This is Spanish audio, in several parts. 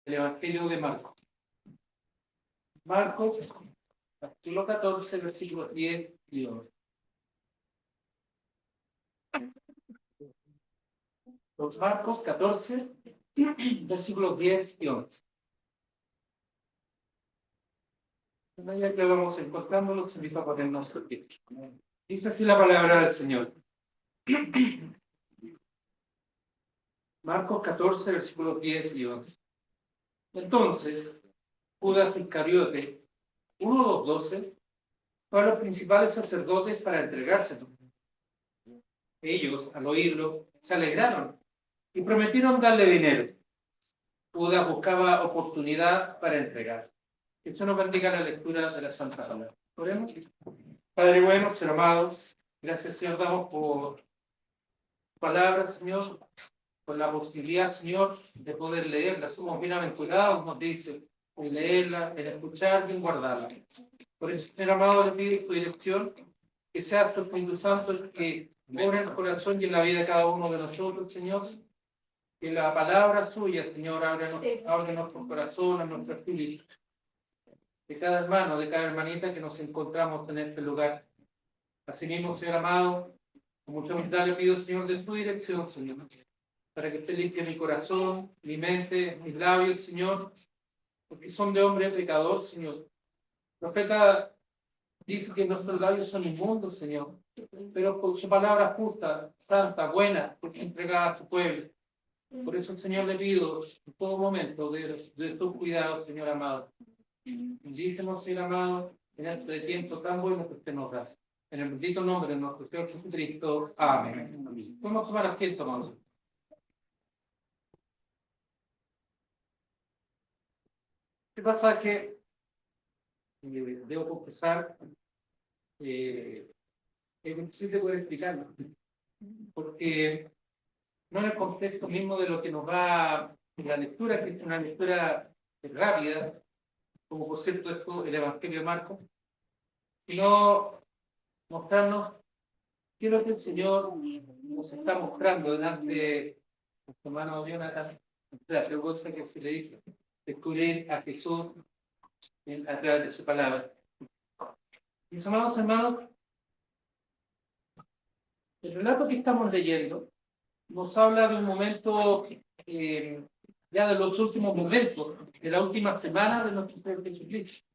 El Evangelio de Marcos. Marcos, capítulo 14, versículos 10 y 11. Los Marcos 14, versículos 10 y 11. En medida que vamos encontrando, los invito a ponernos de pie. Dice así la palabra del Señor. Marcos 14, versículos 10 y 11. Entonces, Judas Iscariote, uno de los 12, fue a los principales sacerdotes para entregárselo. Ellos, al oírlo, se alegraron y prometieron darle dinero. Judas buscaba oportunidad para entregar. Que eso nos bendiga la lectura de la Santa Palabra. ¿Oremos? Padre bueno, Señor amado, gracias, Señor, damos por palabras, Señor, por la posibilidad, Señor, de poder leerla. Somos bienaventurados, nos dice, en leerla, en escuchar y en guardarla. Por eso, Señor amado, le pido tu dirección, que sea tu Espíritu Santo el que obra en el corazón y en la vida de cada uno de nosotros, Señor. Que la palabra suya, Señor, abra nuestro corazón, a nuestro espíritu. De cada hermano, de cada hermanita que nos encontramos en este lugar. Asimismo, Señor amado, con mucha humildad le pido, Señor, de tu dirección, Señor, para que esté limpio mi corazón, mi mente, mis labios, Señor, porque son de hombre pecador, Señor. El profeta dice que nuestros labios son inmundos, Señor, pero por su palabra justa, santa, buena, porque entregada a su pueblo. Por eso, Señor, le pido en todo momento de tu cuidado, Señor amado. Bendícenos, Señor amado, en este tiempo tan bueno que usted nos da. En el bendito nombre de nuestro Señor Jesucristo. Amén. Vamos a tomar asiento, hermanos. Este pasaje, debo confesar, es difícil de poder explicarlo, porque no en el contexto mismo de lo que nos da la lectura, que es una lectura rápida, como por cierto esto, el Evangelio de Marcos, sino mostrarnos qué es lo que el Señor nos está mostrando delante de nuestro hermano Jonathan, la pregunta que se le dice, descubrir a Jesús a través de su palabra. Mis amados hermanos, el relato que estamos leyendo nos habla de un momento, ya de los últimos momentos, de la última semana de nuestro Señor Jesucristo.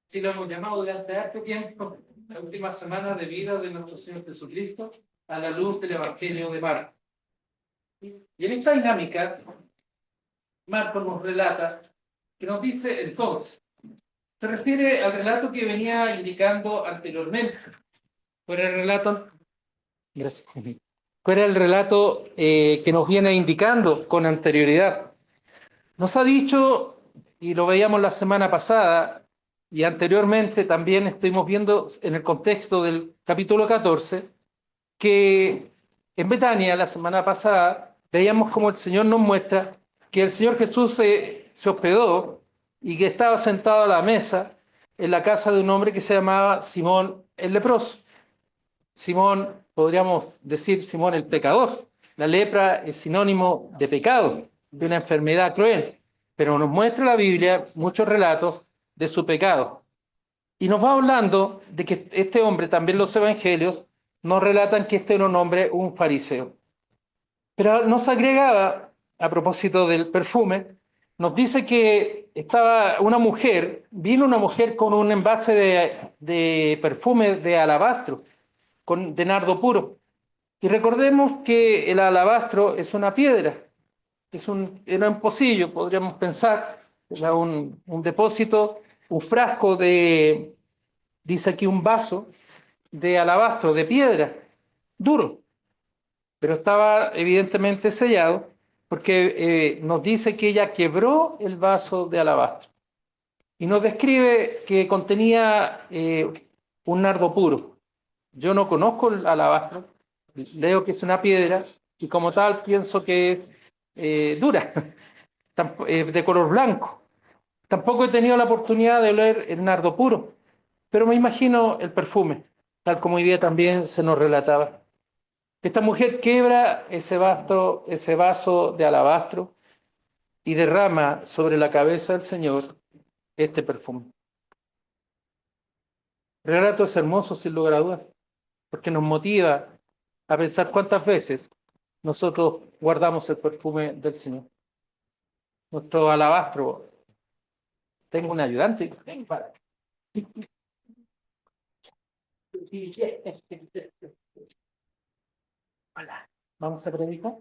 Si lo hemos llamado durante este tiempo, la última semana de vida de nuestro Señor Jesucristo, a la luz del Evangelio de Marcos. Y en esta dinámica, Marcos nos relata, que nos dice entonces, se refiere al relato que venía indicando anteriormente. ¿Cuál era el relato? Gracias. ¿Cuál era el relato que nos viene indicando con anterioridad? Nos ha dicho, y lo veíamos la semana pasada, y anteriormente también estuvimos viendo en el contexto del capítulo 14, que en Betania, la semana pasada, veíamos como el Señor nos muestra que el Señor Jesús se hospedó y que estaba sentado a la mesa en la casa de un hombre que se llamaba Simón el leproso. Simón, podríamos decir Simón el pecador. La lepra es sinónimo de pecado, de una enfermedad cruel, pero nos muestra la Biblia muchos relatos de su pecado. Y nos va hablando de que este hombre, también los evangelios, nos relatan que este era un hombre, un fariseo. Pero nos agregaba, a propósito del perfume, nos dice que estaba una mujer, vino una mujer con un envase de perfume de alabastro, de nardo puro. Y recordemos que el alabastro es una piedra, era un pocillo, podríamos pensar, era un depósito, un frasco dice aquí un vaso de alabastro, de piedra, duro, pero estaba evidentemente sellado, porque nos dice que ella quebró el vaso de alabastro y nos describe que contenía un nardo puro. Yo no conozco el alabastro, leo que es una piedra y como tal pienso que es dura, de color blanco. Tampoco he tenido la oportunidad de oler el nardo puro, pero me imagino el perfume, tal como hoy día también se nos relataba. Esta mujer quiebra ese vaso de alabastro y derrama sobre la cabeza del Señor este perfume. El relato es hermoso, sin lugar a dudas, porque nos motiva a pensar cuántas veces nosotros guardamos el perfume del Señor. Nuestro alabastro. Tengo un ayudante. Ven para. Hola. ¿Vamos a predicar?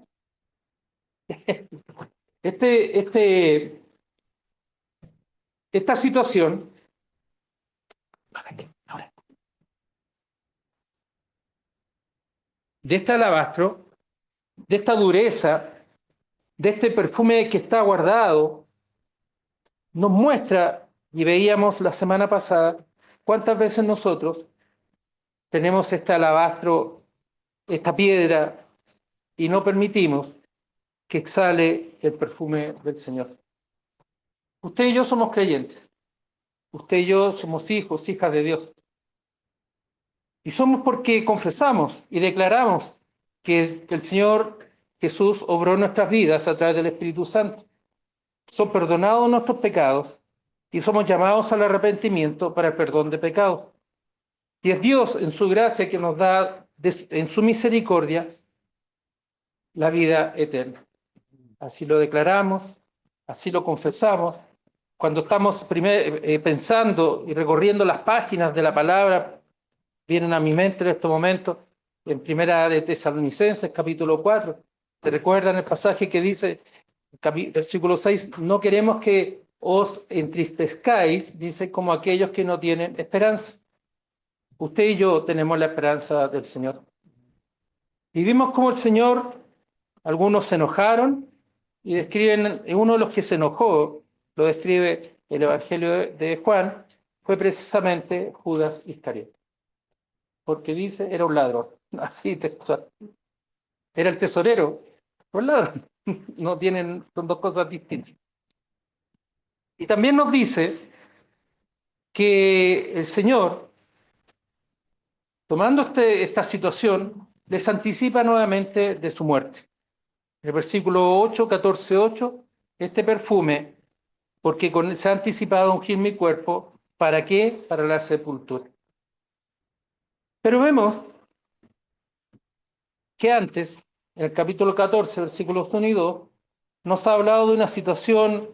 Esta situación de este alabastro, de esta dureza, de este perfume que está guardado, nos muestra, y veíamos la semana pasada, cuántas veces nosotros tenemos este alabastro, esta piedra, y no permitimos que exhale el perfume del Señor. Usted y yo somos creyentes. Usted y yo somos hijos, hijas de Dios. Y somos porque confesamos y declaramos que el Señor Jesús obró en nuestras vidas a través del Espíritu Santo. Son perdonados nuestros pecados y somos llamados al arrepentimiento para el perdón de pecados. Y es Dios en su gracia que nos da, en su misericordia, la vida eterna. Así lo declaramos, así lo confesamos. Cuando estamos pensando y recorriendo las páginas de la palabra, vienen a mi mente en estos momentos, en Primera de Tesalonicenses, capítulo 4. ¿Se recuerdan el pasaje que dice, versículo 6, no queremos que os entristezcáis, dice, como aquellos que no tienen esperanza? Usted y yo tenemos la esperanza del Señor. Y vimos cómo el Señor, algunos se enojaron, y describen, uno de los que se enojó, lo describe el Evangelio de Juan, fue precisamente Judas Iscariote. Porque dice, era un ladrón, así textual. Era el tesorero, un ladrón. No tienen, son dos cosas distintas. Y también nos dice que el Señor, tomando esta situación, les anticipa nuevamente de su muerte. En el versículo 8, 14, 8, este perfume, porque con él se ha anticipado ungir mi cuerpo, ¿para qué? Para la sepultura. Pero vemos que antes, en el capítulo 14, versículos 1 y 2, nos ha hablado de una situación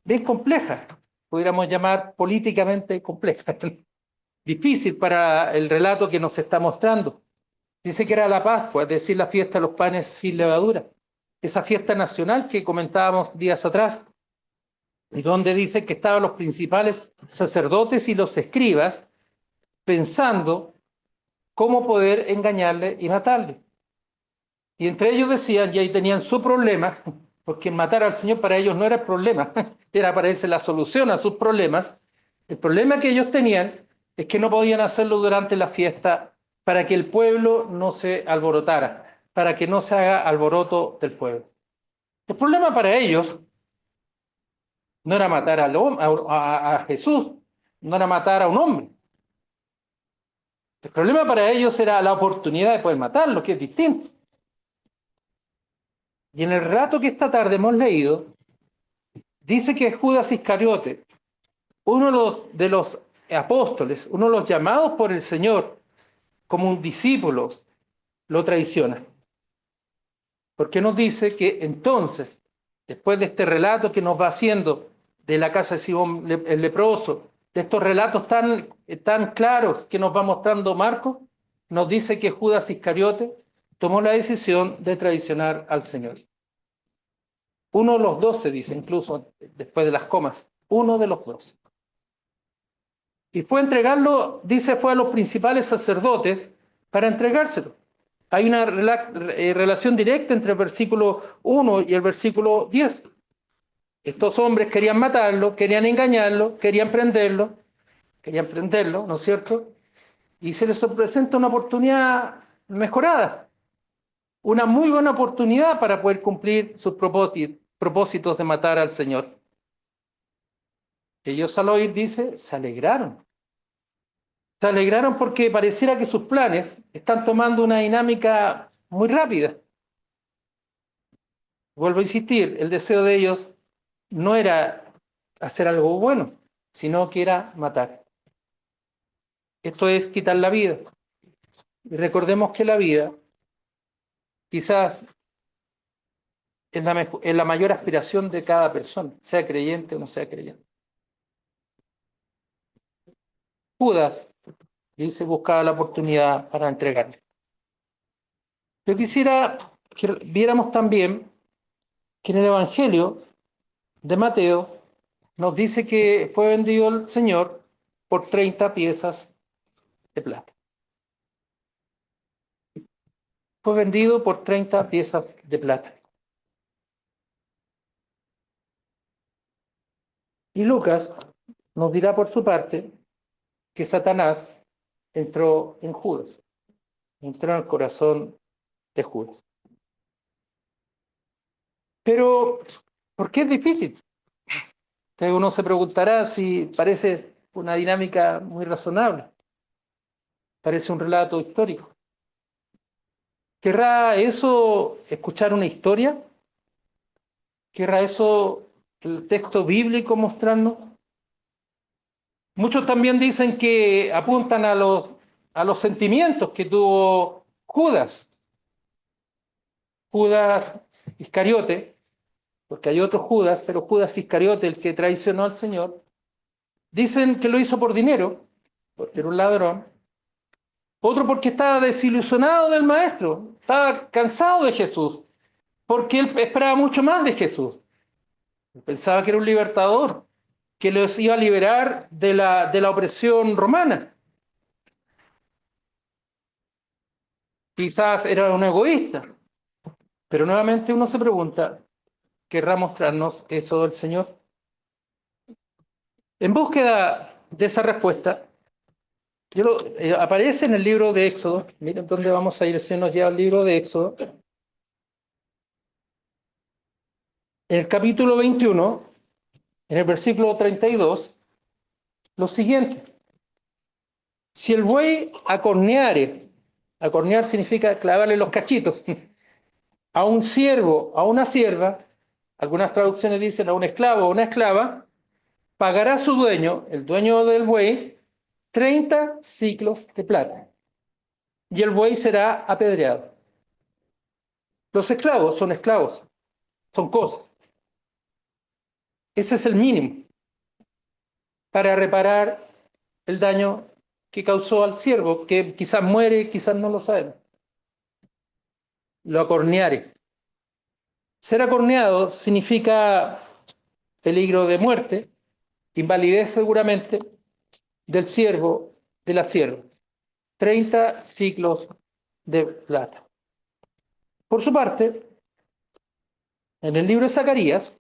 bien compleja, pudiéramos llamar políticamente compleja, difícil para el relato que nos está mostrando. Dice que era la Pascua, es decir, la fiesta de los panes sin levadura, esa fiesta nacional que comentábamos días atrás, y donde dice que estaban los principales sacerdotes y los escribas pensando cómo poder engañarle y matarle. Y entre ellos decían, y ahí tenían su problema, porque matar al Señor para ellos no era el problema, era para ellos la solución a sus problemas. El problema que ellos tenían es que no podían hacerlo durante la fiesta para que el pueblo no se alborotara, para que no se haga alboroto del pueblo. El problema para ellos no era matar a Jesús, no era matar a un hombre. El problema para ellos era la oportunidad de poder matarlo, que es distinto. Y en el relato que esta tarde hemos leído, dice que Judas Iscariote, uno de los apóstoles, uno de los llamados por el Señor como un discípulo, lo traiciona. Porque nos dice que entonces, después de este relato que nos va haciendo de la casa de Simón el leproso, de estos relatos tan claros que nos va mostrando Marcos, nos dice que Judas Iscariote tomó la decisión de traicionar al Señor. Uno de los 12, dice, incluso después de las comas, uno de los 12. Y fue a entregarlo, dice, fue a los principales sacerdotes para entregárselo. Hay una relación directa entre el versículo 1 y el versículo 10. Estos hombres querían matarlo, querían engañarlo, querían prenderlo, ¿no es cierto? Y se les presenta una oportunidad mejorada, una muy buena oportunidad para poder cumplir sus propósitos de matar al Señor. Ellos al oír, dice, se alegraron. Se alegraron porque pareciera que sus planes están tomando una dinámica muy rápida. Vuelvo a insistir, el deseo de ellos no era hacer algo bueno, sino que era matar. Esto es quitar la vida. Y recordemos que la vida quizás es la mayor aspiración de cada persona, sea creyente o no sea creyente. Judas, dice, buscaba la oportunidad para entregarle. Yo quisiera que viéramos también que en el Evangelio de Mateo nos dice que fue vendido el Señor por 30 piezas de plata. Fue vendido por 30 piezas de plata. Y Lucas nos dirá por su parte que Satanás entró en Judas, entró en el corazón de Judas. Pero, ¿por qué es difícil? Entonces uno se preguntará si parece una dinámica muy razonable, parece un relato histórico. ¿Querrá eso escuchar una historia? ¿Querrá eso el texto bíblico mostrarnos? Muchos también dicen que apuntan a los sentimientos que tuvo Judas. Judas Iscariote, porque hay otro Judas, pero Judas Iscariote, el que traicionó al Señor, dicen que lo hizo por dinero, porque era un ladrón. Otro porque estaba desilusionado del Maestro, estaba cansado de Jesús, porque él esperaba mucho más de Jesús. Pensaba que era un libertador, que los iba a liberar de la opresión romana. Quizás era un egoísta, pero nuevamente uno se pregunta, ¿querrá mostrarnos eso del Señor? En búsqueda de esa respuesta, aparece en el libro de Éxodo. Miren dónde vamos a ir, si nos lleva el libro de Éxodo. En el capítulo 21, en el versículo 32, lo siguiente. Si el buey acornear significa clavarle los cachitos, a un siervo, a una sierva, algunas traducciones dicen a un esclavo o una esclava, pagará a su dueño, el dueño del buey, 30 siclos de plata, y el buey será apedreado. Los esclavos, son cosas. Ese es el mínimo para reparar el daño que causó al siervo, que quizás muere, quizás no lo sabemos. Lo acorneare. Ser acorneado significa peligro de muerte, invalidez seguramente del siervo, de la sierva. 30 siclos de plata. Por su parte, en el libro de Zacarías,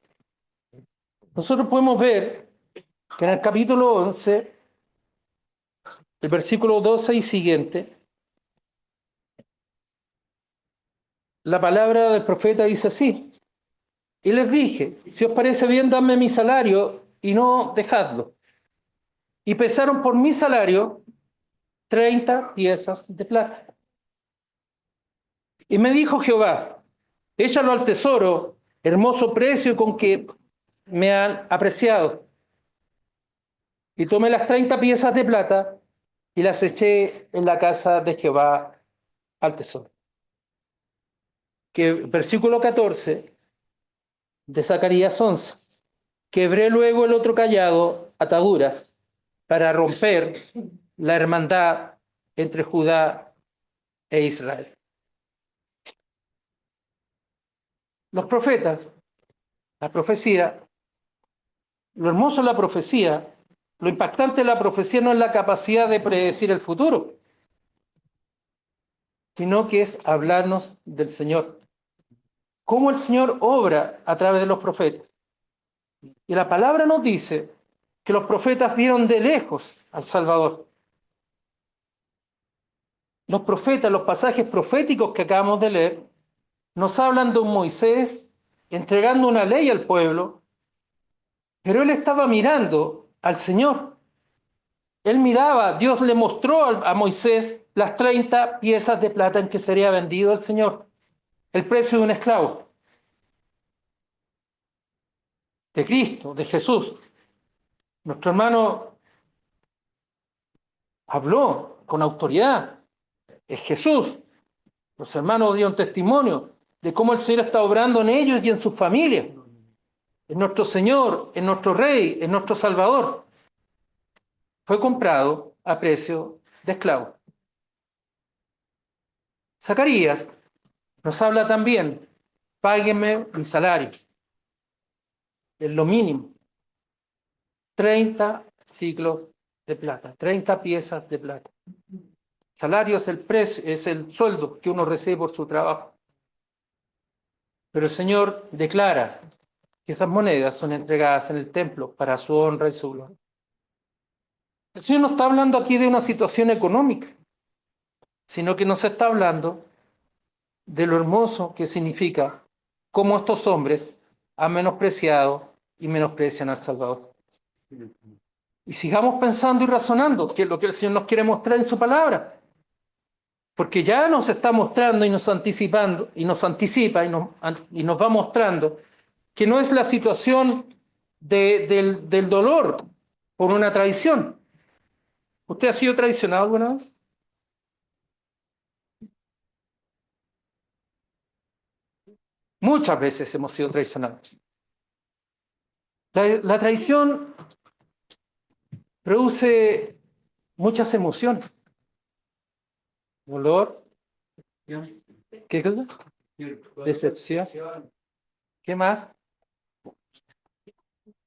nosotros podemos ver que en el capítulo 11, el versículo 12 y siguiente, la palabra del profeta dice así: y les dije, si os parece bien, dadme mi salario y no dejadlo. Y pesaron por mi salario 30 piezas de plata. Y me dijo Jehová, échalo al tesoro, hermoso precio con que me han apreciado. Y tomé las 30 piezas de plata y las eché en la casa de Jehová al tesoro. Que versículo 14 de Zacarías 11. Quebré luego el otro cayado, ataduras, para romper la hermandad entre Judá e Israel. Los profetas, la profecía, lo hermoso de la profecía, lo impactante de la profecía no es la capacidad de predecir el futuro, sino que es hablarnos del Señor. Cómo el Señor obra a través de los profetas. Y la palabra nos dice que los profetas vieron de lejos al Salvador. Los profetas, los pasajes proféticos que acabamos de leer, nos hablan de un Moisés entregando una ley al pueblo, pero él estaba mirando al Señor. Él miraba, Dios le mostró a Moisés las 30 piezas de plata en que sería vendido el Señor, el precio de un esclavo. de Cristo, de Jesús. Nuestro hermano habló con autoridad, es Jesús. Los hermanos dieron testimonio de cómo el Señor está obrando en ellos y en sus familias. Es nuestro Señor, es nuestro Rey, es nuestro Salvador. Fue comprado a precio de esclavo. Zacarías nos habla también, páguenme mi salario. Es lo mínimo. 30 ciclos de plata, 30 piezas de plata. Salario es el precio, es el sueldo que uno recibe por su trabajo. Pero el Señor declara que esas monedas son entregadas en el templo para su honra y su gloria. El Señor no está hablando aquí de una situación económica, sino que nos está hablando de lo hermoso que significa cómo estos hombres han menospreciado y menosprecian al Salvador. Y sigamos pensando y razonando, que es lo que el Señor nos quiere mostrar en su palabra. Porque ya nos está mostrando y nos anticipando, y nos anticipa y nos va mostrando que no es la situación del dolor por una traición. ¿Usted ha sido traicionado alguna vez? Muchas veces hemos sido traicionados. La traición produce muchas emociones. Dolor. ¿Qué cosa? Decepción. ¿Qué más?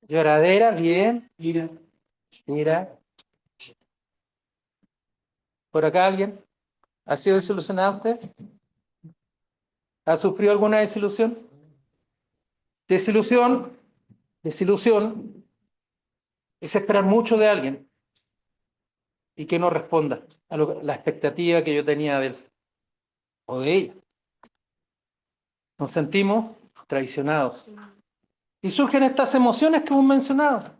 Lloradera, bien. Ira. ¿Por acá alguien? ¿Ha sido desilusionado usted? ¿Ha sufrido alguna desilusión? Desilusión es esperar mucho de alguien y que no responda a la expectativa que yo tenía de él o de ella. Nos sentimos traicionados. Y surgen estas emociones que hemos mencionado.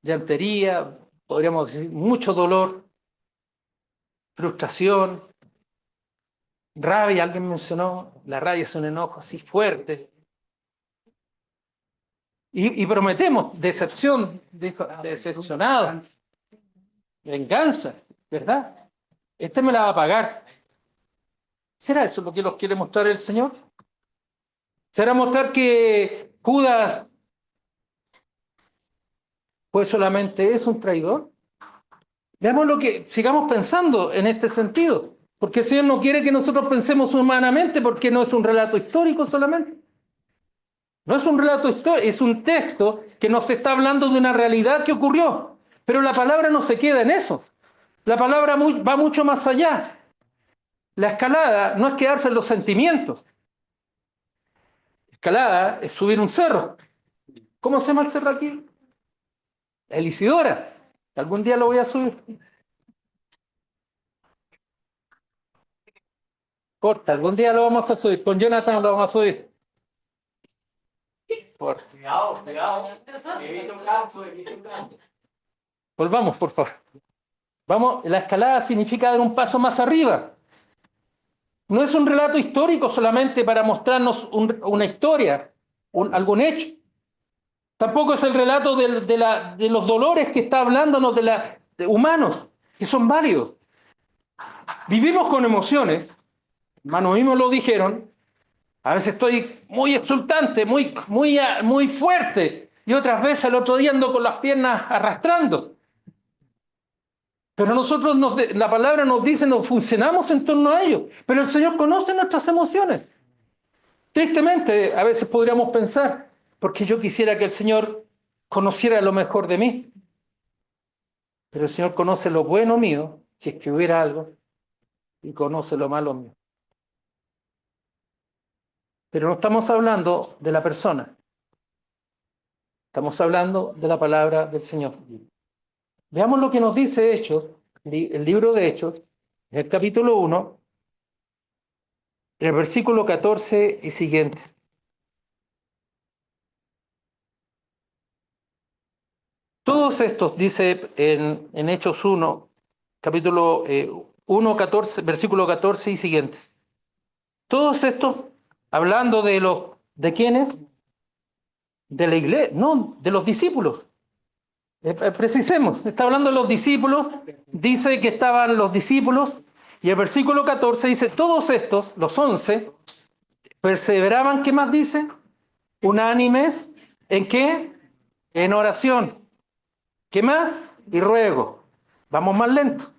Llantería, podríamos decir, mucho dolor, frustración, rabia. Alguien mencionó, la rabia es un enojo así fuerte. Y prometemos decepción, decepcionado, venganza, ¿verdad? Este me la va a pagar. ¿Será eso lo que nos quiere mostrar el Señor? ¿Será mostrar que Judas pues solamente es un traidor? Veamos sigamos pensando en este sentido, porque el Señor no quiere que nosotros pensemos humanamente, porque no es un relato histórico solamente. No es un relato histórico, es un texto que nos está hablando de una realidad que ocurrió, pero la palabra no se queda en eso. La palabra va mucho más allá. La escalada no es quedarse en los sentimientos. Escalada es subir un cerro. ¿Cómo se llama el cerro aquí? El Isidora. Algún día lo voy a subir. Corta, algún día lo vamos a subir. Con Jonathan lo vamos a subir. Cuidado. Volvamos, por favor. Vamos, la escalada significa dar un paso más arriba. No es un relato histórico solamente para mostrarnos una historia, algún hecho. Tampoco es el relato de los dolores que está hablándonos de humanos, que son válidos. Vivimos con emociones, hermanos mismos lo dijeron, a veces estoy muy exultante, muy fuerte, y otras veces el otro día ando con las piernas arrastrando. Pero nosotros, la palabra nos dice, nos funcionamos en torno a ello. Pero el Señor conoce nuestras emociones. Tristemente, a veces podríamos pensar, porque yo quisiera que el Señor conociera lo mejor de mí. Pero el Señor conoce lo bueno mío, si es que hubiera algo, y conoce lo malo mío. Pero no estamos hablando de la persona. Estamos hablando de la palabra del Señor. Veamos lo que nos dice Hechos, el libro de Hechos, en el capítulo 1, en el versículo 14 y siguientes. Todos estos, dice en Hechos 1, capítulo 1, 14, versículo 14 y siguientes. Todos estos, hablando ¿de quiénes? de la iglesia, no, de los discípulos. Precisemos, está hablando de los discípulos, dice que estaban los discípulos, y el versículo 14 dice, todos estos, los 11, perseveraban, ¿qué más dice? Unánimes, ¿en qué? En oración. ¿Qué más? Y ruego. Vamos más lento.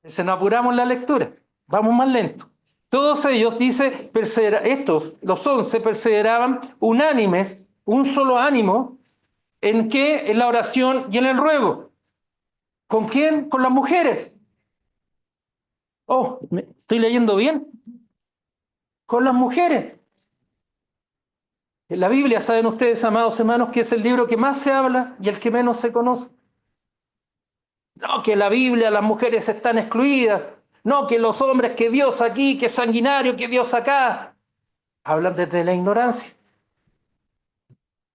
Se nos apuramos la lectura. Vamos más lento. Todos ellos, dice, estos, los 11, perseveraban unánimes, un solo ánimo, ¿en qué? En la oración y en el ruego. ¿Con quién? Con las mujeres. Oh, ¿estoy leyendo bien? Con las mujeres. En la Biblia, saben ustedes, amados hermanos, que es el libro que más se habla y el que menos se conoce. No, que en la Biblia las mujeres están excluidas. No, que los hombres, que Dios aquí, que sanguinario, que Dios acá. Hablan desde la ignorancia.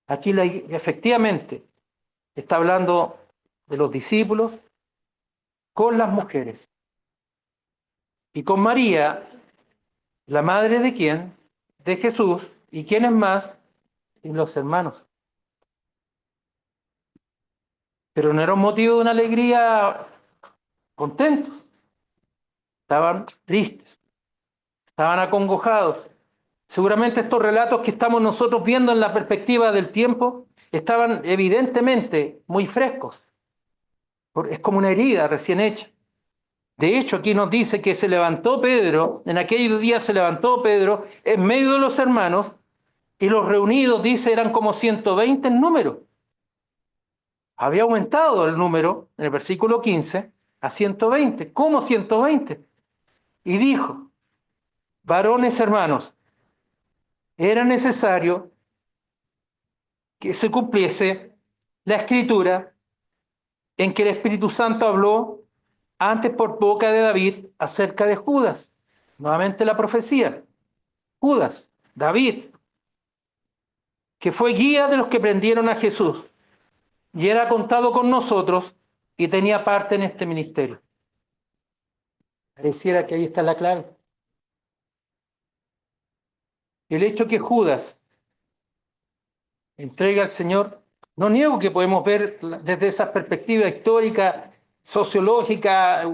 Aquí efectivamente está hablando de los discípulos con las mujeres. Y con María, la madre de quién? De Jesús. ¿Y quiénes más? Y los hermanos. Pero no era un motivo de una alegría contentos. Estaban tristes, estaban acongojados. Seguramente estos relatos que estamos nosotros viendo en la perspectiva del tiempo estaban evidentemente muy frescos. Es como una herida recién hecha. De hecho, aquí nos dice que se levantó Pedro, en aquellos días se levantó Pedro en medio de los hermanos, y los reunidos, dice, eran como 120 en número. Había aumentado el número, en el versículo 15, a 120. ¿Cómo 120? Y dijo, varones hermanos, era necesario que se cumpliese la escritura en que el Espíritu Santo habló antes por boca de David acerca de Judas. Nuevamente la profecía. Judas, David, que fue guía de los que prendieron a Jesús y era contado con nosotros y tenía parte en este ministerio. Pareciera que ahí está la clave. El hecho que Judas entrega al Señor, no niego que podemos ver desde esa perspectiva histórica, sociológica,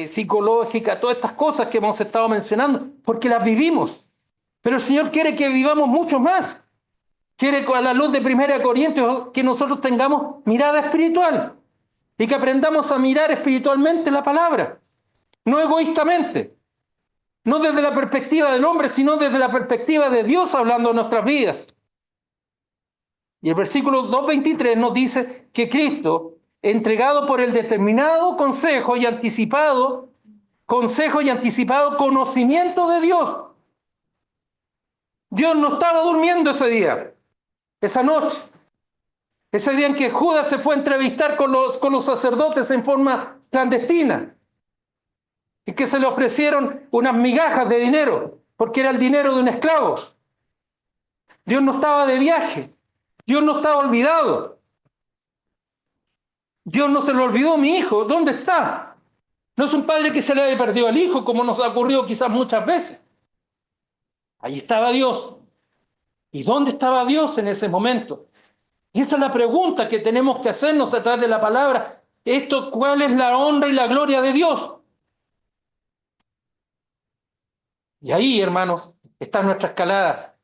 psicológica, todas estas cosas que hemos estado mencionando, porque las vivimos. Pero el Señor quiere que vivamos mucho más. Quiere, a la luz de 1 Corintios, que nosotros tengamos mirada espiritual y que aprendamos a mirar espiritualmente la palabra, no egoístamente, no desde la perspectiva del hombre, sino desde la perspectiva de Dios hablando en nuestras vidas. Y el versículo 2:23 nos dice que Cristo, entregado por el determinado consejo y anticipado conocimiento de Dios. Dios no estaba durmiendo ese día, esa noche, ese día en que Judas se fue a entrevistar con los sacerdotes en forma clandestina y que se le ofrecieron unas migajas de dinero, porque era el dinero de un esclavo. Dios no estaba de viaje, Dios no estaba olvidado. Dios no se lo olvidó, mi hijo, ¿dónde está? No es un padre que se le haya perdido al hijo, como nos ha ocurrido quizás muchas veces. Ahí estaba Dios. ¿Y dónde estaba Dios en ese momento? Y esa es la pregunta que tenemos que hacernos a través de la palabra. ¿Cuál es la honra y la gloria de Dios? Y ahí, hermanos, está nuestra escalada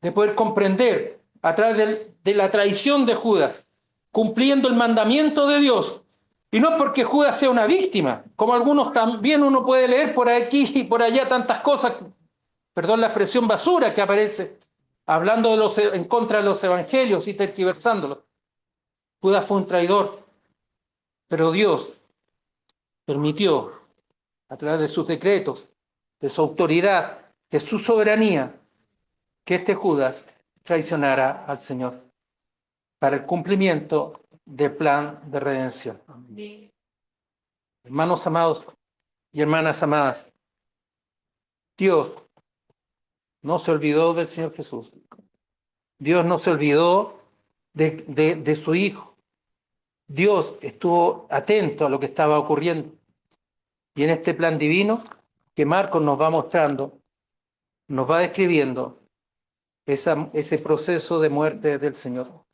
de poder comprender a través de la traición de Judas, cumpliendo el mandamiento de Dios. Y no porque Judas sea una víctima, como algunos también uno puede leer por aquí y por allá tantas cosas, perdón la expresión basura que aparece, hablando en contra de los evangelios y tergiversándolos. Judas fue un traidor, pero Dios permitió, a través de sus decretos, de su autoridad, de su soberanía, que este Judas traicionara al Señor para el cumplimiento del plan de redención. Amén. Hermanos amados y hermanas amadas, Dios no se olvidó del Señor Jesús. Dios no se olvidó de su Hijo. Dios estuvo atento a lo que estaba ocurriendo. Y en este plan divino que Marcos nos va mostrando, nos va describiendo, ese proceso de muerte del Señor,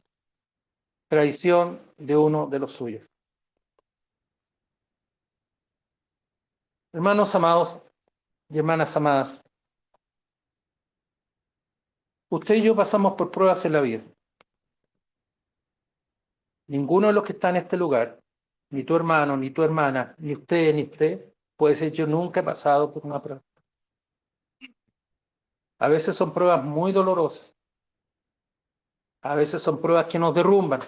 traición de uno de los suyos. Hermanos amados y hermanas amadas, usted y yo pasamos por pruebas en la vida. Ninguno de los que está en este lugar, ni tu hermano, ni tu hermana, ni usted, puede decir yo nunca he pasado por una prueba. A veces son pruebas muy dolorosas. A veces son pruebas que nos derrumban.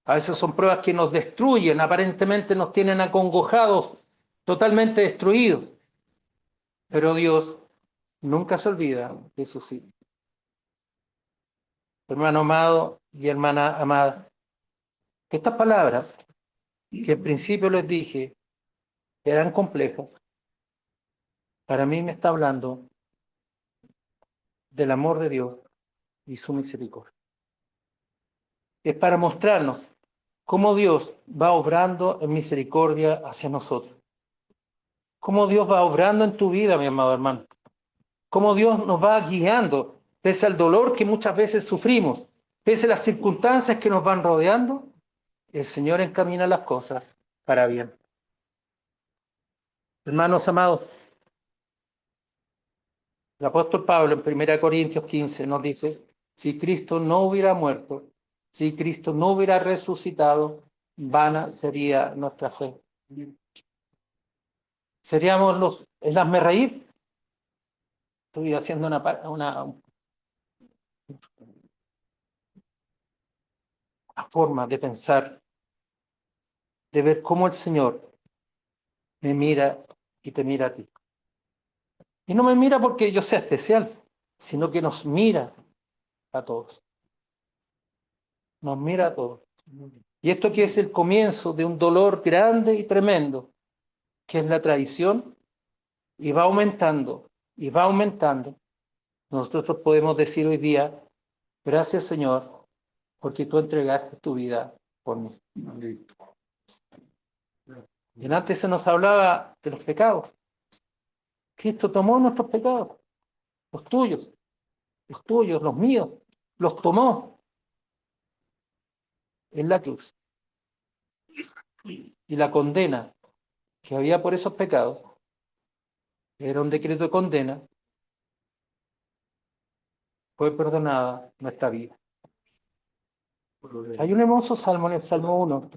A veces son pruebas que nos destruyen, aparentemente nos tienen acongojados, totalmente destruidos. Pero Dios nunca se olvida de sus hijos. Hermano amado y hermana amada, estas palabras que al principio les dije eran complejas, para mí me está hablando del amor de Dios y su misericordia. Es para mostrarnos cómo Dios va obrando en misericordia hacia nosotros. Cómo Dios va obrando en tu vida, mi amado hermano. Cómo Dios nos va guiando, pese al dolor que muchas veces sufrimos, pese a las circunstancias que nos van rodeando, el Señor encamina las cosas para bien. Hermanos amados, el apóstol Pablo en 1 Corintios 15 nos dice, si Cristo no hubiera muerto, si Cristo no hubiera resucitado, vana sería nuestra fe. Seríamos el hazmerreír. Estoy haciendo una forma de pensar, de ver cómo el Señor me mira y te mira a ti. Y no me mira porque yo sea especial, sino que nos mira a todos. Nos mira a todos. Y esto que es el comienzo de un dolor grande y tremendo, que es la traición, y va aumentando, y va aumentando. Nosotros podemos decir hoy día, gracias Señor, porque tú entregaste tu vida por mí. Y antes se nos hablaba de los pecados. Cristo tomó nuestros pecados, los tuyos, los míos, los tomó en la cruz. Y la condena que había por esos pecados era un decreto de condena, fue perdonada nuestra vida. Hay un hermoso salmo en el Salmo 1.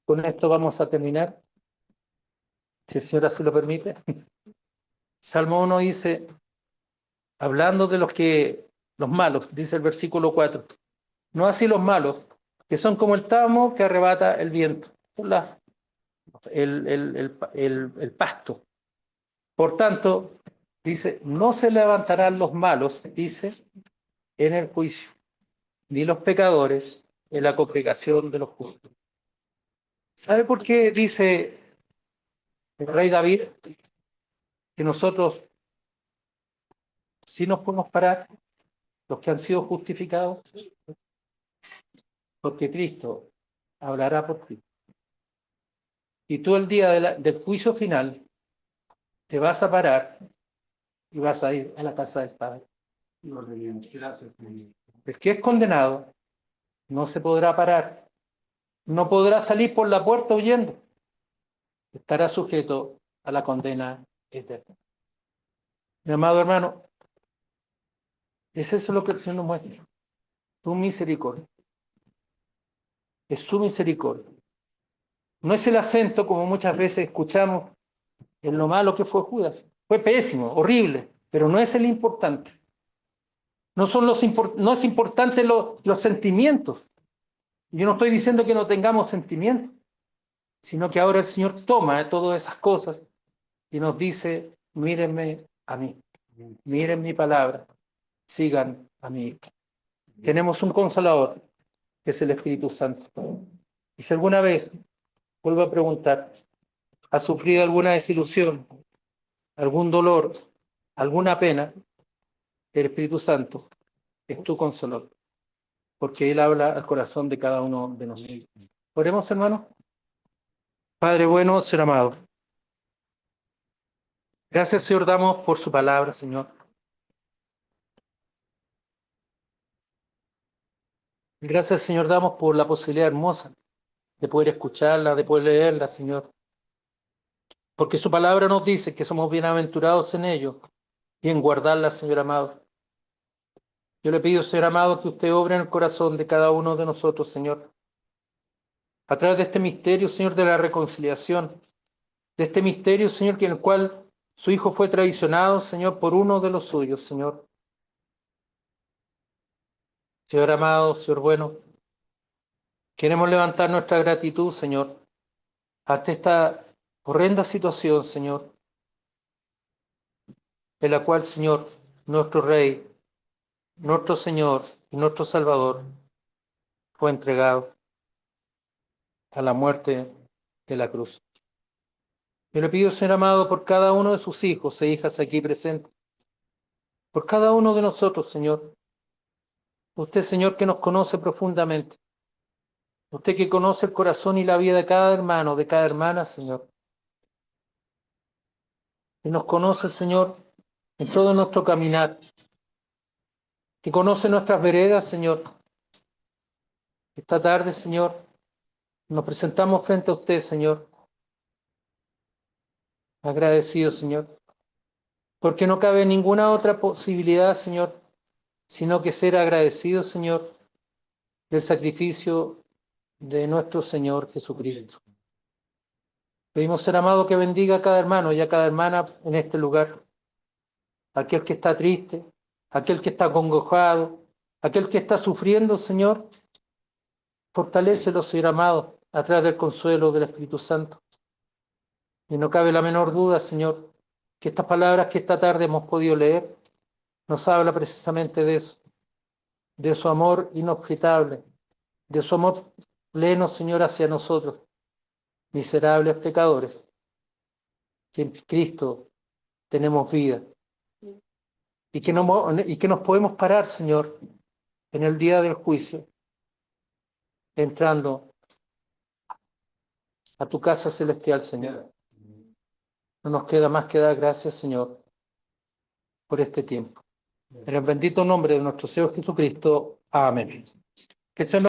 Con esto vamos a terminar, si el Señor así lo permite. Salmo 1 dice, hablando de los malos, dice el versículo 4, no así los malos, que son como el tamo que arrebata el viento, son el pasto. Por tanto, dice, no se levantarán los malos, dice, en el juicio, ni los pecadores en la congregación de los justos. ¿Sabe por qué dice el rey David que nosotros sí nos podemos parar, los que han sido justificados? Porque Cristo hablará por ti. Y tú el día del juicio final te vas a parar y vas a ir a la casa del Padre. El que es condenado no se podrá parar, no podrá salir por la puerta huyendo, estará sujeto a la condena eterna. Mi amado hermano, es eso lo que el Señor nos muestra, su misericordia. Es su misericordia. No es el acento, como muchas veces escuchamos, en lo malo que fue Judas. Fue pésimo, horrible, pero no es el importante. No es importante los sentimientos. Yo no estoy diciendo que no tengamos sentimientos, sino que ahora el Señor toma todas esas cosas y nos dice, mírenme a mí, miren mi palabra, sigan a mí. Tenemos un consolador, que es el Espíritu Santo. Y si alguna vez, vuelvo a preguntar, ¿has sufrido alguna desilusión, algún dolor, alguna pena? El Espíritu Santo es tu consolador, porque Él habla al corazón de cada uno de nosotros. Oremos, hermanos. Padre bueno, Señor amado. Gracias, Señor, damos por su palabra, Señor. Gracias, Señor, damos por la posibilidad hermosa de poder escucharla, de poder leerla, Señor. Porque su palabra nos dice que somos bienaventurados en ello y en guardarla, Señor amado. Yo le pido, Señor amado, que usted obre en el corazón de cada uno de nosotros, Señor. A través de este misterio, Señor, de la reconciliación, de este misterio, Señor, en el cual su Hijo fue traicionado, Señor, por uno de los suyos, Señor. Señor amado, Señor bueno, queremos levantar nuestra gratitud, Señor, ante esta horrenda situación, Señor, en la cual, Señor, nuestro Rey, nuestro Señor y nuestro Salvador fue entregado a la muerte de la cruz. Yo le pido, Señor amado, por cada uno de sus hijos e hijas aquí presentes, por cada uno de nosotros, Señor. Usted, Señor, que nos conoce profundamente. Usted que conoce el corazón y la vida de cada hermano, de cada hermana, Señor. Que nos conoce, Señor, en todo nuestro caminar. Que conoce nuestras veredas, Señor. Esta tarde, Señor, nos presentamos frente a usted, Señor. Agradecido, Señor. Porque no cabe ninguna otra posibilidad, Señor, sino que ser agradecido, Señor, del sacrificio de nuestro Señor Jesucristo. Pedimos, ser amado, que bendiga a cada hermano y a cada hermana en este lugar. Aquel que está triste, aquel que está acongojado, aquel que está sufriendo, Señor, fortalécelo, Señor amado, a través del consuelo del Espíritu Santo. Y no cabe la menor duda, Señor, que estas palabras que esta tarde hemos podido leer nos habla precisamente de eso, de su amor inobjetable, de su amor pleno, Señor, hacia nosotros, miserables pecadores, que en Cristo tenemos vida y que nos podemos parar, Señor, en el día del juicio, entrando a tu casa celestial, Señor. No nos queda más que dar gracias, Señor, por este tiempo. En el bendito nombre de nuestro Señor Jesucristo. Amén. Que el Señor